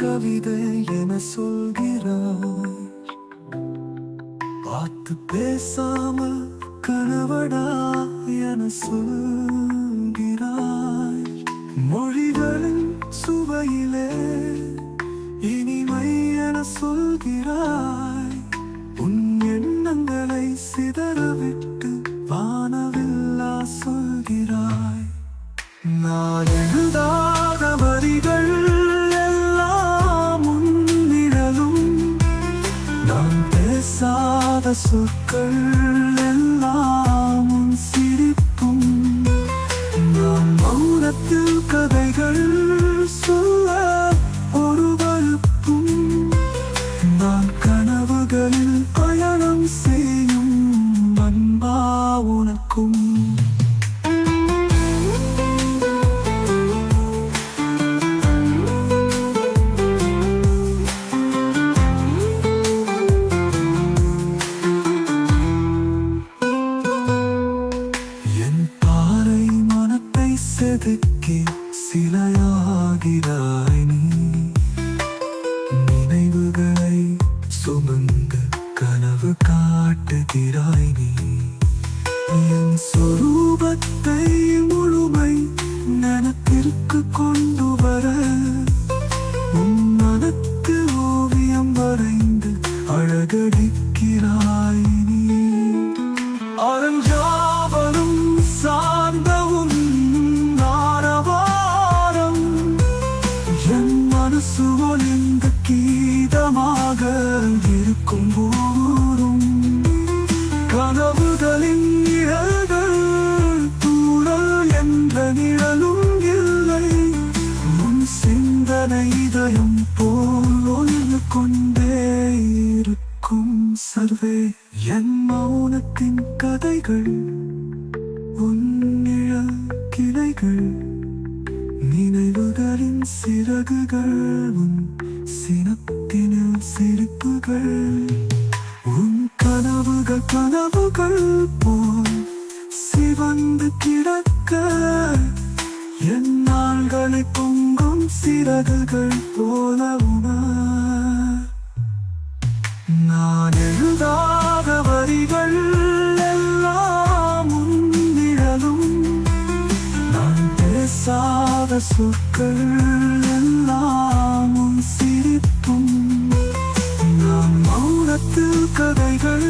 கவிதை என சொல்கிறாய். பார்த்து பேசாமல் கனவடா என சொல்கிறாய். மொழிகளின் சுவையிலே இனிமை என சொல்கிறாய். உன் எண்ணங்களை சிதறவிட்டு வானவில்லா சொல்கிறாய். நான் எழுதாத வரிகள் எல்லாம் உன் நிழலும், நான் பேசாத சொற்கள் எல்லாம் உன் சிரிப்பும். நான் மௌனத்தில் கதைகள் சொல்ல ஒரு வலுப்பும். நான் கனவுகளில் பயணம் செய்யும் அன்பா உனக்கும். செதுக்கி சிலையாகிறாய் நீ. நினைவுகளை சுமந்து கனவு காட்டுகிறாய் நீ. என் சொரூபத்தை முழுமை நனத்திற்கு கொண்டு வர உன் மனத்தில் ஓவியம் வரைந்து அழகடிக்கிறாய் நீ. அரஞ்சாவலும் சார்ந்தவும் ஒளிந்த கீதமாக இருக்கும் போதும் கனவுகளின் நிழல்கள் தூரல் என்ற நிழலும் இல்லை. உன் சிந்தனை இதயம் போல் ஒளிந்து கொண்டே இருக்கும் சர்வே. என் மௌனத்தின் கதைகள் உன் நிழல் கிளைகள். நினைவுகளின் சிறகுகள் உன் சினத்தினில் சிரிப்புகள். உன் கனவுகள் கனவுகள் போல் சிவந்து கிடக்க என் நாள்களை பொங்கும் சிறகுகள் போல உணர். நான் எழுதாத வரிகள் எல்லாம் உன் நிழலும், நான் பேசாத சொற்கள் எல்லாம் உன் சிரிப்பும். நான் மௌனத்தில் கதைகள்